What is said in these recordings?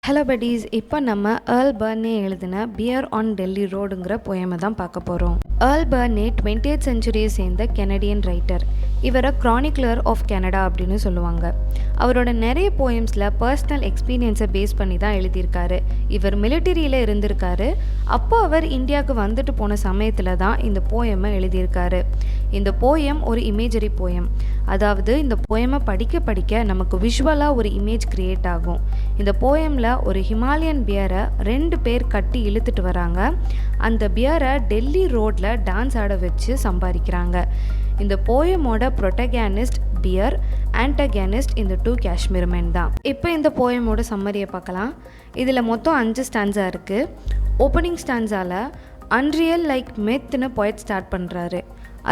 Hello buddies, இப்போ நம்ம Earle Birney எழுதின பியர் ஆன் டெல்லி ரோடுங்கிற போயமை தான் பார்க்க போகிறோம். Earle Birney 20th century சேர்ந்த கெனடியன் ரைட்டர். இவரை க்ரானிக்லர் ஆஃப் கனடா அப்படின்னு சொல்லுவாங்க. அவரோட நிறைய போயம்ஸில் பர்சனல் எக்ஸ்பீரியன்ஸை பேஸ் பண்ணி தான் எழுதியிருக்காரு. இவர் மிலிட்டரியில் இருந்திருக்காரு. அப்போ அவர் இந்தியாவுக்கு வந்துட்டு போன சமயத்தில் தான் இந்த போயமை எழுதியிருக்காரு. இந்த போயம் ஒரு இமேஜரி போயம். அதாவது இந்த போயமை படிக்க படிக்க நமக்கு விஷுவலாக ஒரு இமேஜ் கிரியேட் ஆகும். இந்த போயமில் ஒரு ஹிமாலயன் பியரை 2 பேர் கட்டி இழுத்துட்டு வராங்க. அந்த பியரை டெல்லி ரோட்டில் டான்ஸ் ஆட வச்சு சம்பாதிக்கிறாங்க. இந்த போயமோட ப்ரொட்டகானிஸ்ட் பியர், ஆன்டகானிஸ்ட் இந்த 2 காஷ்மீர் மென் தான். இப்போ இந்த போயமோட சம்மரியை பார்க்கலாம். இதில் மொத்தம் 5 ஸ்டான்ஸா இருக்குது. ஓப்பனிங் ஸ்டான்ஸால் அன்ரியல் லைக் மெத்னு போய்ட் ஸ்டார்ட் பண்ணுறாரு.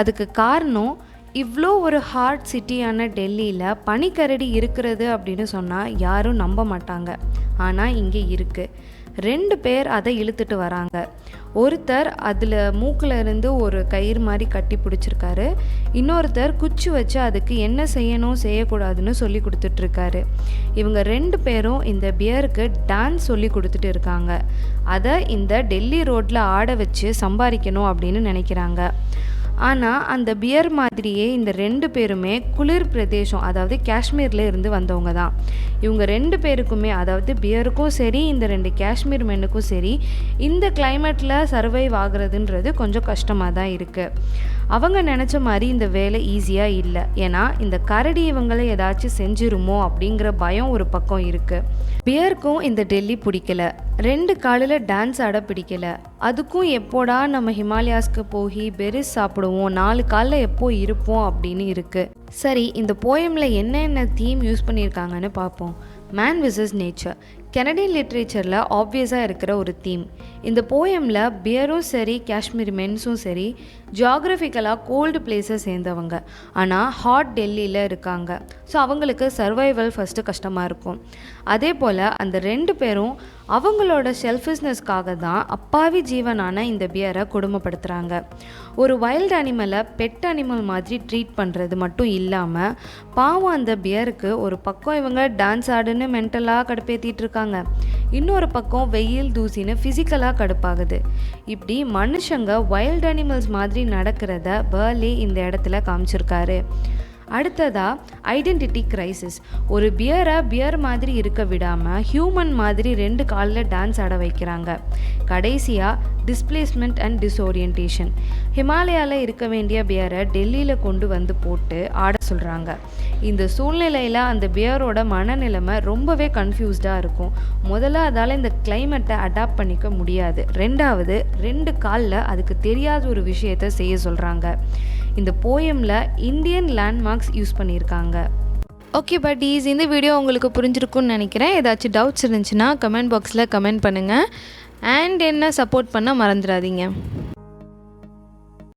அதுக்கு காரணம், இவ்வளோ ஒரு ஹார்ட் சிட்டியான டெல்லியில் பனிக்கரடி இருக்கிறது அப்படின்னு சொன்னால் யாரும் நம்ப மாட்டாங்க. ஆனால் இங்கே இருக்குது. 2 பேர் அதை இழுத்துட்டு வராங்க. ஒருத்தர் அதில் மூக்கில் இருந்து ஒரு கயிறு மாதிரி கட்டி பிடிச்சிருக்காரு. இன்னொருத்தர் குச்சி வச்சு அதுக்கு என்ன செய்யணும் செய்யக்கூடாதுன்னு சொல்லி கொடுத்துட்ருக்காரு. இவங்க 2 பேரும் இந்த பியருக்கு டான்ஸ் சொல்லி கொடுத்துட்டு இருக்காங்க. அதை இந்த டெல்லி ரோட்டில் ஆட வச்சு சம்பாதிக்கணும் அப்படின்னு நினைக்கிறாங்க. ஆனால் அந்த பியர் மாதிரியே இந்த 2 பேருமே குளிர் பிரதேசம், அதாவது காஷ்மீரில் இருந்து வந்தவங்க தான். இவங்க 2 பேருக்குமே, அதாவது பியருக்கும் சரி இந்த 2 காஷ்மீர் மென்னுக்கும் சரி, இந்த கிளைமேட்டில் சர்வைவ் ஆகுறதுன்றது கொஞ்சம் கஷ்டமாக தான் இருக்குது. அவங்க நினச்ச மாதிரி இந்த வேலை ஈஸியாக இல்லை. ஏன்னா இந்த கரடி இவங்களை ஏதாச்சும் செஞ்சிருமோ அப்படிங்கிற பயம் ஒரு பக்கம் இருக்குது. பியருக்கும் இந்த டெல்லி பிடிக்கல. 2 காலில் டான்ஸ் ஆட பிடிக்கல. அதுக்கும் எப்போடா நம்ம ஹிமாலயாஸ்க்கு போய் பெரிஸ் சாப்பிடுவோம், 4 காலில் எப்போ இருப்போம் அப்படின்னு இருக்குது. சரி, இந்த போயமில் என்னென்ன தீம் யூஸ் பண்ணியிருக்காங்கன்னு பார்ப்போம். மேன் விசஸ் நேச்சர் கெனடியன் லிட்ரேச்சரில் ஆப்வியஸாக இருக்கிற ஒரு தீம். இந்த போயமில் பியரும் சரி காஷ்மீர் மென்ஸும் சரி ஜியாகிரபிக்கலாக கோல்டு பிளேஸை சேர்ந்தவங்க. ஆனால் ஹாட் டெல்லியில் இருக்காங்க. ஸோ அவங்களுக்கு சர்வைவல் ஃபஸ்ட்டு கஷ்டமாக இருக்கும். அதே போல் அந்த 2 பேரும் அவங்களோட செல்ஃபிஷ்னஸ்க்காக தான் அப்பாவி ஜீவனான இந்த பியரை கொடுமைப்படுத்துகிறாங்க. ஒரு வைல்டு அனிமலை பெட் அனிமல் மாதிரி ட்ரீட் பண்ணுறது மட்டும் இல்லாமல், பாவம் அந்த பியருக்கு ஒரு பக்கம் இவங்க டான்ஸ் ஆடுன்னு மென்டலாக கடுப்பேற்றிட்டு இருக்காங்க, இன்னொரு பக்கம் வெயில் தூசின்னு ஃபிசிக்கலாக கடுப்பாகுது. இப்படி மனுஷங்க வைல்டு அனிமல்ஸ் மாதிரி நடக்கிறத பர்லி இந்த இடத்துல காமிச்சிருக்காரு. அடுத்ததா ஐடென்டிட்டி கிரைசிஸ். ஒரு பியரை பியர் மாதிரி இருக்க விடாமல் ஹியூமன் மாதிரி 2 காலில் டான்ஸ் ஆட வைக்கிறாங்க. கடைசியாக டிஸ்பிளேஸ்மெண்ட் அண்ட் டிஸ்ஓரியன்டேஷன். ஹிமாலயாவில் இருக்க வேண்டிய பியரை டெல்லியில் கொண்டு வந்து போட்டு ஆட சொல்கிறாங்க. இந்த சூழ்நிலையில் அந்த பியரோட மனநிலைமை ரொம்பவே கன்ஃபியூஸ்டாக இருக்கும். முதல்ல அதால் இந்த கிளைமேட்டை அடாப்ட் பண்ணிக்க முடியாது. 2வது 2 காலில் அதுக்கு தெரியாத ஒரு விஷயத்தை செய்ய சொல்கிறாங்க. இந்த போயமில் இந்தியன் லேண்ட்மார்க்ஸ் யூஸ் பண்ணியிருக்காங்க. ஓகே buddies, இந்த வீடியோ உங்களுக்கு புரிஞ்சிருக்குன்னு நினைக்கிறேன். ஏதாச்சும் டவுட்ஸ் இருந்துச்சுன்னா கமெண்ட் பாக்ஸில் கமெண்ட் பண்ணுங்கள். அண்ட் என்ன சப்போர்ட் பண்ண மறந்துடாதீங்க.